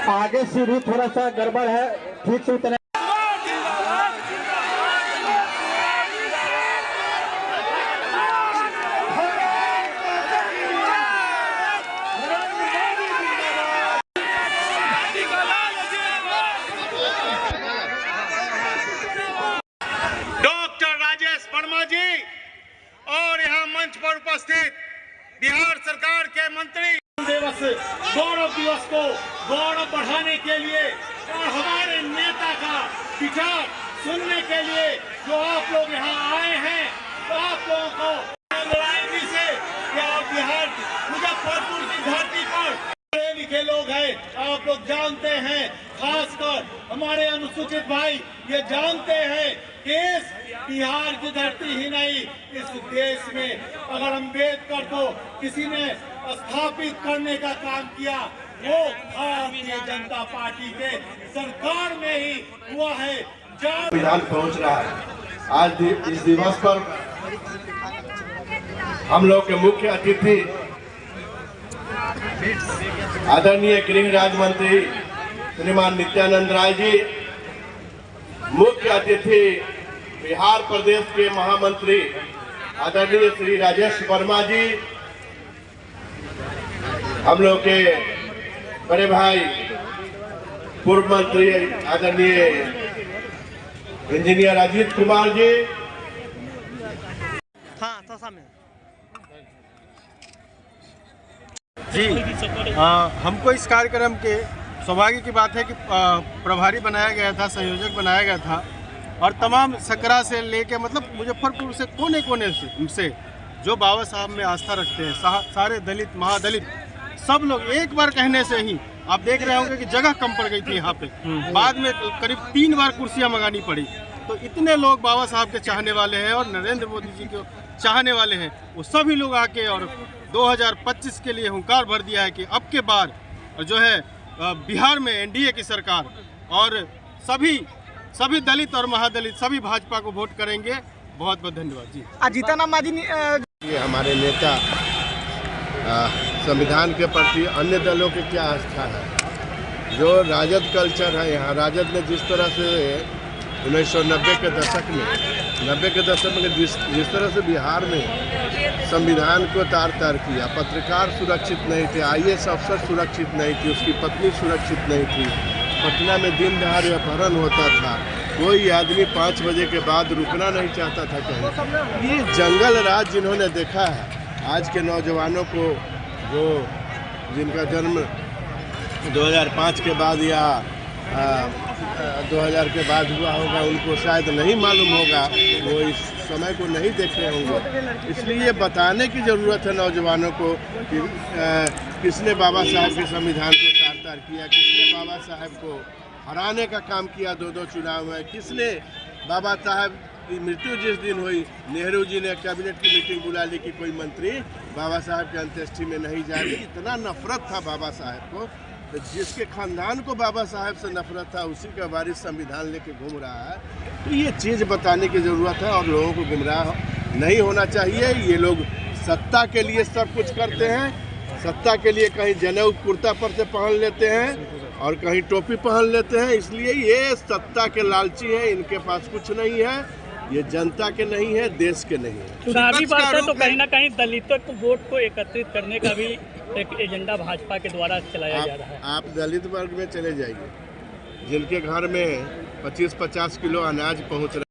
आगे सीढ़ी थोड़ा सा गड़बड़ है, ठीक से उतरे। डॉक्टर राजेश वर्मा जी और यहाँ मंच पर उपस्थित बिहार सरकार के मंत्री दिवस गौरव दिवस को गौरव बढ़ाने के लिए और हमारे नेता का विचार सुनने के लिए जो आप लोग यहाँ आए हैं, तो आप लोगों को लड़ाई से बिहार मुजफ्फरपुर की धरती पर पढ़े लिखे लोग हैं, आप लोग जानते हैं, खासकर हमारे अनुसूचित भाई ये जानते हैं कि इस बिहार की धरती ही नहीं, इस देश में अगर अम्बेडकर को किसी ने स्थापित करने का काम किया वो भारतीय जनता पार्टी के सरकार में ही हुआ है। संविधान पहुंच रहा है। आज इस दिवस पर हम लोग के मुख्य अतिथि आदरणीय गृह राज्य मंत्री श्रीमान नित्यानंद राय जी, मुख्य अतिथि बिहार प्रदेश के महामंत्री आदरणीय श्री राजेश वर्मा जी, हम लोग के बड़े भाई पूर्व मंत्री आदरणीय इंजीनियर अजीत कुमार जी। हाँ तो सामने जी हमको इस कार्यक्रम के सौभाग्य की बात है कि प्रभारी बनाया गया था, संयोजक बनाया गया था और तमाम सकरा से लेके मतलब मुजफ्फरपुर से कोने कोने से जो बाबा साहब में आस्था रखते हैं, सारे दलित महादलित सब लोग एक बार कहने से ही आप देख रहे होंगे कि जगह कम पड़ गई थी यहाँ पे, बाद में करीब 3 बार कुर्सियाँ मंगानी पड़ी। तो इतने लोग बाबा साहब के चाहने वाले हैं और नरेंद्र मोदी जी के चाहने वाले हैं, वो सभी लोग आके और 2025 के लिए हुंकार भर दिया है कि अब के बार जो है बिहार में एनडीए की सरकार और सभी दलित और महादलित सभी भाजपा को वोट करेंगे। बहुत बहुत धन्यवाद जी। जीतन माजी ये हमारे नेता संविधान के प्रति अन्य दलों की क्या आस्था है, जो राजद कल्चर है यहाँ, राजद ने जिस तरह से 1990 के दशक में जिस तरह से बिहार में संविधान को तार किया, पत्रकार सुरक्षित नहीं थे, आईएएस अफसर सुरक्षित नहीं थी, उसकी पत्नी सुरक्षित नहीं थी, पटना में दिन दहाड़े अपहरण होता था, कोई आदमी 5 बजे के बाद रुकना नहीं चाहता था कहीं। ये जंगल राज जिन्होंने देखा है, आज के नौजवानों को जो जिनका जन्म 2005 के बाद या 2000 के बाद हुआ होगा, उनको शायद नहीं मालूम होगा, वो इस समय को नहीं देखे होंगे। इसलिए बताने की ज़रूरत है नौजवानों को कि किसने बाबा साहब के संविधान को तार किया, किसने बाबा साहब को हराने का काम किया 2 चुनाव में, किसने बाबा साहब की मृत्यु जिस दिन हुई, नेहरू जी ने कैबिनेट की मीटिंग बुला ली कि कोई मंत्री बाबा साहब के अंत्येष्टि में नहीं जाएगी। इतना नफरत था बाबा साहब को, तो जिसके खानदान को बाबा साहब से नफरत था उसी का वारिस संविधान लेके घूम रहा है। तो ये चीज़ बताने की ज़रूरत है और लोगों को गुमराह नहीं होना चाहिए। ये लोग सत्ता के लिए सब कुछ करते हैं, सत्ता के लिए कहीं जनेऊ कुर्ता पर से पहन लेते हैं और कहीं टोपी पहन लेते हैं, इसलिए ये सत्ता के लालची हैं, इनके पास कुछ नहीं है, ये जनता के नहीं है, देश के नहीं है। चुनावी बात है तो कहीं ना कहीं दलितों को वोट को एकत्रित करने का भी एक एजेंडा भाजपा के द्वारा चलाया जा रहा है। आप दलित वर्ग में चले जाइए, जिनके घर में 25-50 किलो अनाज पहुंच रहा है।